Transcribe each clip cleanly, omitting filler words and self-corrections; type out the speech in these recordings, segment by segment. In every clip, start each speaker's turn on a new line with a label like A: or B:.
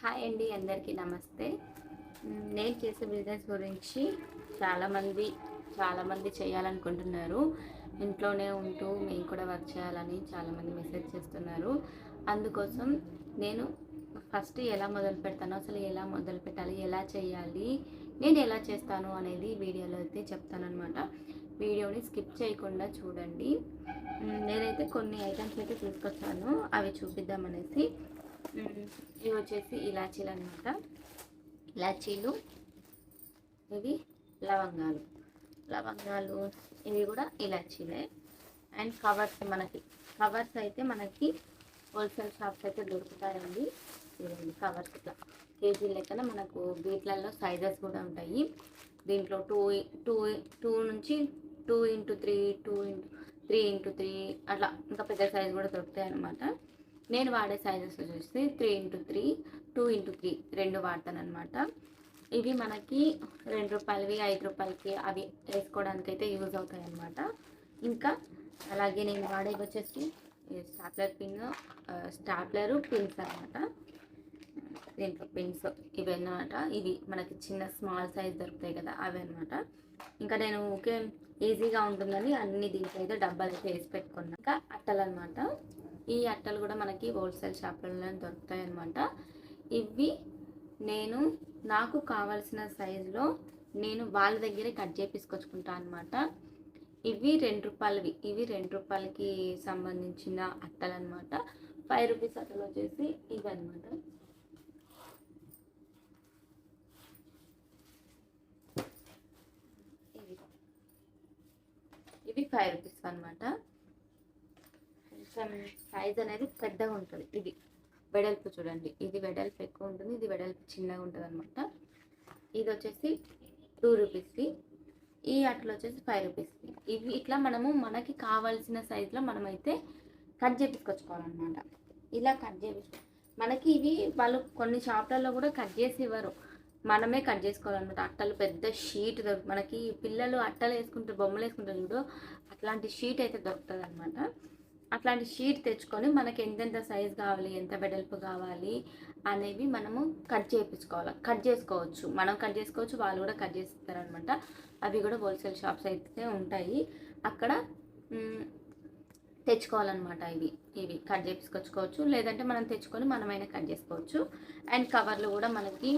A: Hi అండి, అందరికీ నమస్తే. నేను చేసే బిజినెస్ గురించి చాలామంది చేయాలనుకుంటున్నారు. ఇంట్లోనే ఉంటూ మేము కూడా వర్క్ చేయాలని చాలామంది మెసేజ్ చేస్తున్నారు. అందుకోసం నేను ఫస్ట్ ఎలా మొదలు పెడతానో, అసలు ఎలా మొదలు పెట్టాలి, ఎలా చేయాలి, నేను ఎలా చేస్తాను అనేది వీడియోలో అయితే చెప్తానన్నమాట. వీడియోని స్కిప్ చేయకుండా చూడండి. నేనైతే కొన్ని ఐటమ్స్ అయితే తీసుకొచ్చాను, అవి చూపిద్దామనేసి. ఇవి వచ్చేసి ఇలాచీలు అనమాట. ఇలాచీలు, ఇవి లవంగాలు ఇవి కూడా ఇలాచీలే. అండ్ కవర్స్ అయితే మనకి హోల్సేల్ షాప్స్ అయితే దొరుకుతాయండి. ఇవన్నీ కవర్స్ ఇట్లా కేజీ లెక్కన మనకు వీటిలలో సైజెస్ కూడా ఉంటాయి. దీంట్లో టూ నుంచి 2x3, 3x3 అట్లా ఇంకా పెద్ద సైజు కూడా దొరుకుతాయి అన్నమాట. నేను వాడే సైజెస్ వచ్చేసి 3x3, 2x3 రెండు వాడతాను అనమాట. ఇవి మనకి ₹2, ₹5 అవి వేసుకోవడానికి అయితే యూజ్ అవుతాయి అన్నమాట. ఇంకా అలాగే నేను వాడేవి వచ్చేసి స్టాప్లరు పిన్స్ అనమాట. దీంట్లో పిన్స్ ఇవి అన్నమాట. ఇవి మనకి చిన్న స్మాల్ సైజ్ దొరుకుతాయి కదా, అవి అనమాట. ఇంకా నేను ఈజీగా ఉంటుందని అన్ని దీంట్లో అయితే డబ్బాలు అయితే వేసి పెట్టుకున్నాను. ఇంకా అట్టలు అనమాట. ఈ అట్టలు కూడా మనకి హోల్సేల్ షాపులలో దొరుకుతాయి అన్నమాట. ఇవి నాకు కావాల్సిన సైజులో నేను వాళ్ళ దగ్గరే కట్ చేపించుకొచ్చుకుంటాను అనమాట. ఇవి ₹2. ఇవి ₹2కి సంబంధించిన అట్టలు అనమాట. ₹5 అట్టలు వచ్చేసి ఇవి అనమాట. ఇవి ₹5 అనమాట. సైజ్ అనేది పెద్దగా ఉంటుంది. ఇది వెడల్పు చూడండి, ఇది వెడల్పు ఎక్కువ ఉంటుంది, ఇది వెడల్పు చిన్నగా ఉంటుంది అనమాట. ఇది వచ్చేసి ₹2కి, ఈ అట్టలు వచ్చేసి ₹5కి. ఇవి ఇట్లా మనకి కావాల్సిన సైజులో మనమైతే కట్ చేపించుకొచ్చుకోవాలన్నమాట. ఇలా కట్ చేపించుకో మనకి ఇవి వాళ్ళు కొన్ని షాపులలో కూడా కట్ చేసి ఇవ్వరు, మనమే కట్ చేసుకోవాలన్నమాట. అట్టలు పెద్ద షీట్ మనకి పిల్లలు అట్టలు వేసుకుంటారు, బొమ్మలు వేసుకుంటారు చూడు, అట్లాంటి షీట్ అయితే దొరుకుతుంది అనమాట. అట్లాంటి షీట్ తెచ్చుకొని మనకి ఎంతెంత సైజ్ కావాలి, ఎంత వెడల్పు కావాలి అనేవి మనము కట్ చేసుకోవచ్చు. మనం కట్ చేసుకోవచ్చు, వాళ్ళు కూడా కట్ చేస్తారనమాట. అవి కూడా హోల్సేల్ షాప్స్ అయితే ఉంటాయి, అక్కడ తెచ్చుకోవాలన్నమాట. ఇవి కట్ చేపించుకొచ్చుకోవచ్చు, లేదంటే మనం తెచ్చుకొని మనమైనా కట్ చేసుకోవచ్చు. అండ్ కవర్లు కూడా మనకి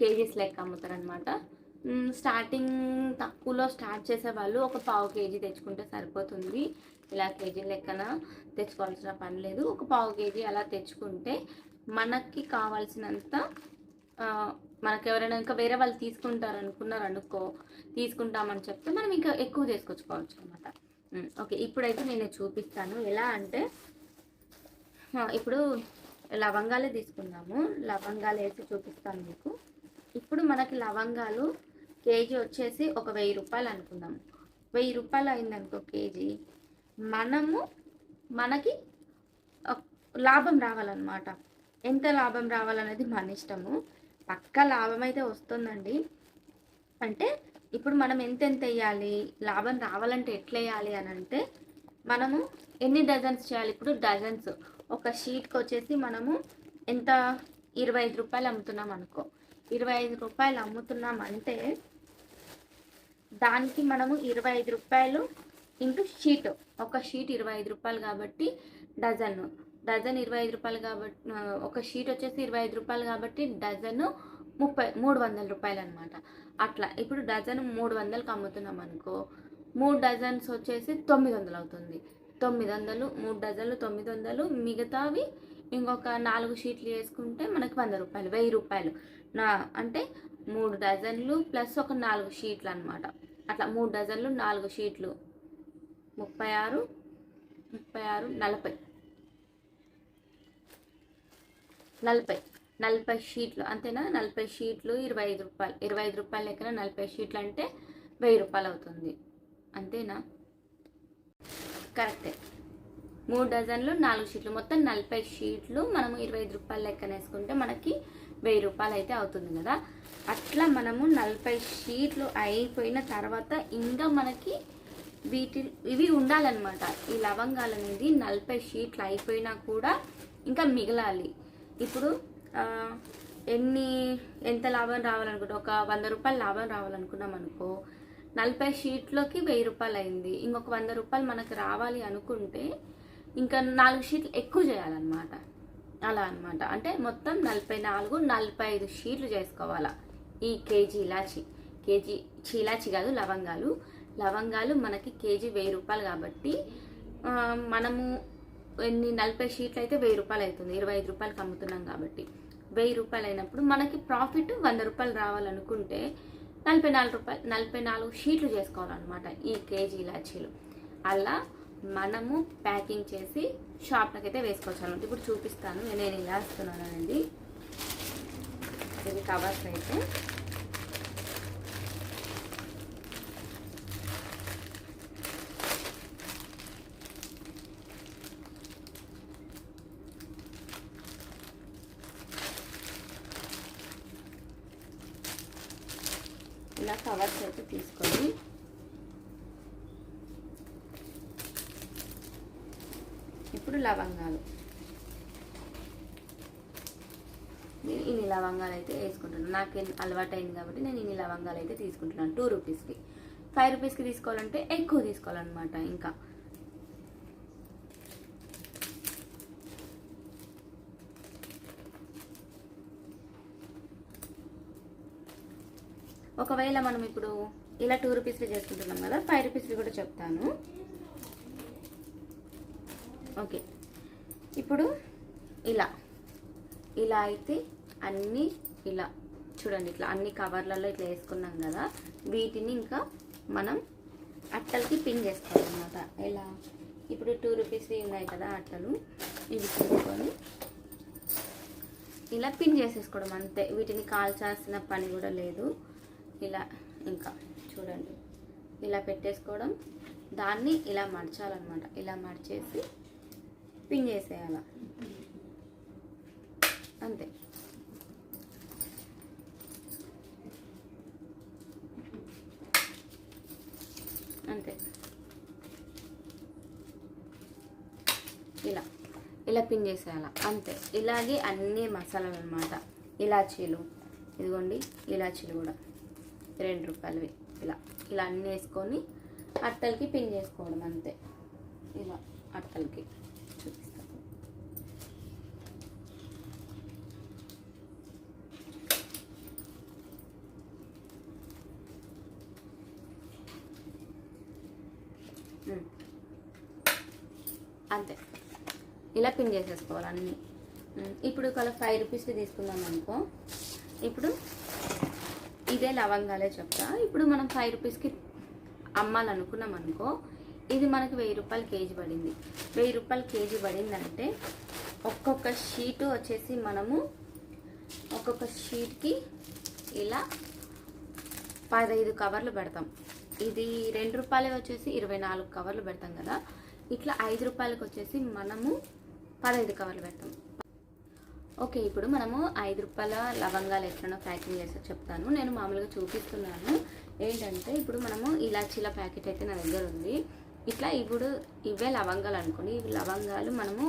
A: కేజీస్ లెక్క అమ్ముతారనమాట. స్టార్టింగ్ తక్కువలో స్టార్ట్ చేసే వాళ్ళు ఒక ½ కేజీ తెచ్చుకుంటే సరిపోతుంది. ఇలా కేజీ లెక్కన తెచ్చుకోవాల్సిన పని లేదు. ఒక ½ కేజీ అలా తెచ్చుకుంటే మనకి కావాల్సినంత, మనకు ఎవరైనా ఇంకా వేరే వాళ్ళు తీసుకుంటామని చెప్తే మనం ఇంకా ఎక్కువ తీసుకొచ్చుకోవచ్చు అనమాట. ఓకే, ఇప్పుడైతే నేను చూపిస్తాను ఎలా అంటే. ఇప్పుడు లవంగాలే తీసుకుందాము. లవంగాలు వేసి చూపిస్తాను మీకు. ఇప్పుడు మనకి లవంగాలు కేజీ వచ్చేసి ఒక ₹1000 అనుకుందాము. ₹1000 అయిందనుకో కేజీ, మనకి లాభం రావాలన్నమాట. ఎంత లాభం రావాలనేది మన ఇష్టము. పక్కా లాభం అయితే వస్తుందండి. అంటే ఇప్పుడు మనం ఎంత వేయాలి, లాభం రావాలంటే ఎట్లా వేయాలి అని అంటే, మనము ఎన్ని డజన్స్ చేయాలి. ఇప్పుడు డజన్స్ ఒక షీట్కి వచ్చేసి మనము ఎంత ₹25 అమ్ముతున్నాం అనుకో. ₹25 అమ్ముతున్నాం అంటే దానికి మనము ₹25 ఇంటూ షీట్, ఒక షీట్ ₹25 కాబట్టి డజన్ ₹25 కాబట్టి ఒక షీట్ వచ్చేసి ₹25 కాబట్టి డజను ₹300 అనమాట. అట్లా ఇప్పుడు డజన్ 300కి అమ్ముతున్నాం అనుకో, 3 డజన్స్ వచ్చేసి 900 అవుతుంది. 900, 3 డజన్లు 900, మిగతావి ఇంకొక 4 షీట్లు వేసుకుంటే మనకి ₹100, అంటే 3 డజన్లు ప్లస్ ఒక 4 షీట్లు అనమాట. అట్లా 3 డజన్లు 4 షీట్లు 36, 40 షీట్లు అంతేనా. 40 షీట్లు ₹25 లెక్కన 40 షీట్లు అంటే ₹1000 అవుతుంది, అంతేనా? కరెక్టే. 3 డజన్లు 4 షీట్లు మొత్తం 40 షీట్లు మనము ₹25 లెక్కన వేసుకుంటే మనకి ₹1000 అయితే అవుతుంది కదా. అట్లా మనము 40 షీట్లు అయిపోయిన తర్వాత ఇంకా మనకి ఇవి ఉండాలన్నమాట. ఈ లవంగాలు అనేది 40 షీట్లు అయిపోయినా కూడా ఇంకా మిగలాలి. ఇప్పుడు ఎన్ని ఎంత లాభం రావాలనుకుంటే ఒక 100 రూపాయలు లాభం రావాలనుకున్నాం అనుకో, 40 షీట్లోకి 1000 రూపాయలు అయింది. ఇంకొక 100 రూపాయలు మనకు రావాలి అనుకుంటే ఇంకా 4 షీట్లు ఎక్కువ చేయాలన్నమాట. అలా అనమాట. అంటే మొత్తం 44, 45 షీట్లు చేసుకోవాలా. ఈ కేజీ ఇలాచి, కేజీ ఇలాచి కాదు లవంగాలు, లవంగాలు మనకి కేజీ 1000 రూపాయలు కాబట్టి మనము ఎన్ని 40 షీట్లు అయితే 1000 రూపాయలు అవుతుంది. 25 రూపాయలకి అమ్ముతున్నాం కాబట్టి 1000 రూపాయలు అయినప్పుడు మనకి ప్రాఫిట్ 100 రూపాయలు రావాలనుకుంటే 44 షీట్లు చేసుకోవాలన్నమాట ఈ కేజీ ఇలాచీలు. అలా మనము ప్యాకింగ్ చేసి షాప్లకి అయితే వేసుకోవచ్చు అనమాట. ఇప్పుడు చూపిస్తాను నేను ఇలా వేస్తున్నాను అనేది. ఇది కవర్స్ అయితే ఇలా కవర్స్ అయితే తీసుకొని ఇప్పుడు లవంగాలు, నేను ఇన్ని లవంగాలు అయితే వేసుకుంటున్నాను. నాకు అలవాటు అయింది కాబట్టి నేను ఇన్ని లవంగాలు అయితే తీసుకుంటున్నాను. 2 రూపీస్కి. 5 రూపీస్కి తీసుకోవాలంటే ఎక్కువ తీసుకోవాలన్నమాట. ఇంకా ఒకవేళ మనం ఇప్పుడు ఇలా 2 రూపీస్కి చేసుకుంటున్నాం కదా, 5 రూపీస్కి కూడా చెప్తాను. ఓకే, ఇప్పుడు ఇలా అయితే అన్నీ ఇలా చూడండి, ఇట్లా అన్ని కవర్లలో ఇట్లా వేసుకున్నాం కదా, వీటిని ఇంకా మనం అట్టలకి పిన్ చేసుకోవాలన్నమాట. ఎలా ఇప్పుడు 2 రూపీస్వి ఉన్నాయి కదా అట్టలు, ఇవి తీసుకొని ఇలా పిన్ చేసేసుకోవడం అంతే. వీటిని కాల్చాల్సిన పని కూడా లేదు. ఇలా ఇంకా చూడండి ఇలా పెట్టేసుకోవడం, దాన్ని ఇలా మడచాలన్నమాట. ఇలా మడిచేసి పిన్ చేసేయాల అంతే. అంతే ఇలా పిన్ చేసేయాల అంతే. ఇలాగే అన్ని మసాలాలు అన్నమాట. ఇలాచీలు, ఇదిగోండి ఇలాచీలు కూడా 2 రూపాయలవి. ఇలా అన్నీ వేసుకొని అట్టలకి పిన్ చేసుకోవడం అంతే. ఇలా అట్టలకి చూపిస్తాను. అంతే, ఇలా పిన్ చేసేసుకోవాలి అన్నీ. ఇప్పుడు ఒక 5 రూపీస్కి తీసుకుందాం అనుకో. ఇప్పుడు ఇదే లవంగాలే చెప్తా. ఇప్పుడు మనం 5 రూపీస్కి అమ్మాలనుకున్నాం అనుకో, ఇది మనకి 1000 రూపాయలు కేజీ పడింది. 1000 రూపాయలు కేజీ పడిందంటే ఒక్కొక్క షీటు వచ్చేసి మనము ఒక్కొక్క షీట్కి ఇలా 15 కవర్లు పెడతాం. ఇది 2 రూపాయలు వచ్చేసి 24 కవర్లు పెడతాం కదా. ఇట్లా 5 రూపాయలకు వచ్చేసి మనము 15 కవర్లు పెడతాం. ఓకే, ఇప్పుడు మనము 5 రూపాయల లవంగాలు ఎట్లనో ప్యాకింగ్ చేస్తే చెప్తాను. నేను మామూలుగా చూపిస్తున్నాను. ఏంటంటే ఇప్పుడు మనము ఇలాచీల ప్యాకెట్ అయితే నా దగ్గర ఉంది. ఇట్లా ఇప్పుడు ఇవే లవంగాలు అనుకోండి. ఇవి లవంగాలు మనము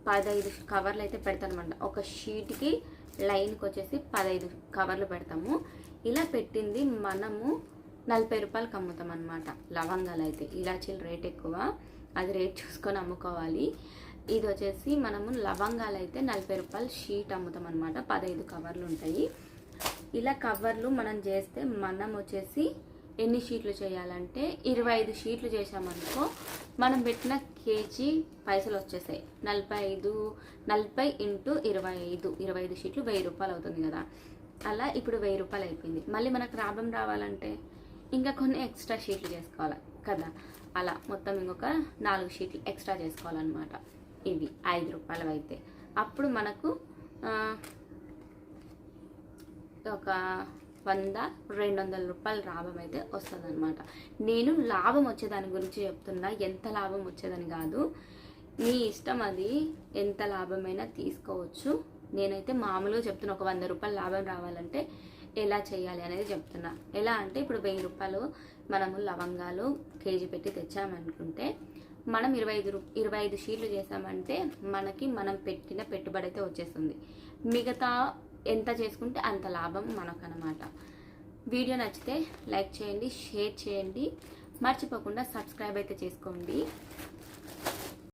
A: 15 కవర్లు అయితే పెడతాం అనమాట. ఒక షీట్కి లైన్కి వచ్చేసి 15 కవర్లు పెడతాము. ఇలా పెట్టింది మనము 40 రూపాయలకి అమ్ముతాం అనమాట. లవంగాలు అయితే, ఇలాచీల రేట్ ఎక్కువ, అది రేట్ చూసుకొని అమ్ముకోవాలి. ఇది వచ్చేసి మనము లవంగాలు అయితే 40 రూపాయలు షీట్ అమ్ముతాం అనమాట. 15 కవర్లు ఉంటాయి. ఇలా కవర్లు మనం చేస్తే మనం వచ్చేసి ఎన్ని షీట్లు చేయాలంటే 25 షీట్లు చేసామనుకో మనం పెట్టిన కేజీ పైసలు వచ్చేసాయి. 40 ఇంటూ 25 షీట్లు 1000 రూపాయలు అవుతుంది కదా. అలా ఇప్పుడు 1000 రూపాయలు అయిపోయింది. మళ్ళీ మనకు లాభం రావాలంటే ఇంకా కొన్ని ఎక్స్ట్రా షీట్లు చేసుకోవాలి కదా. అలా మొత్తం ఇంకొక 4 షీట్లు ఎక్స్ట్రా చేసుకోవాలన్నమాట. ఇవి 5 రూపాయలు అయితే అప్పుడు మనకు ఒక 100-200 రూపాయల లాభం అయితే వస్తుంది అనమాట. నేను లాభం వచ్చేదాని గురించి చెప్తున్నా, ఎంత లాభం వచ్చేదని కాదు. నీ ఇష్టం, అది ఎంత లాభమైనా తీసుకోవచ్చు. నేనైతే మామూలుగా చెప్తున్నా, ఒక 100 రూపాయల లాభం రావాలంటే ఎలా చేయాలి అనేది చెప్తున్నా. ఎలా అంటే ఇప్పుడు 1000 రూపాయలు మనము లవంగాలు కేజీ పెట్టి తెచ్చామనుకుంటే మనం 25 షీట్లు చేసామంటే మనకి మనం పెట్టిన పెట్టుబడి అయితే వచ్చేస్తుంది. మిగతా ఎంత చేసుకుంటే అంత లాభం మనకనమాట. వీడియో నచ్చితే లైక్ చేయండి, షేర్ చేయండి, మర్చిపోకుండా సబ్స్క్రైబ్ అయితే చేసుకోండి.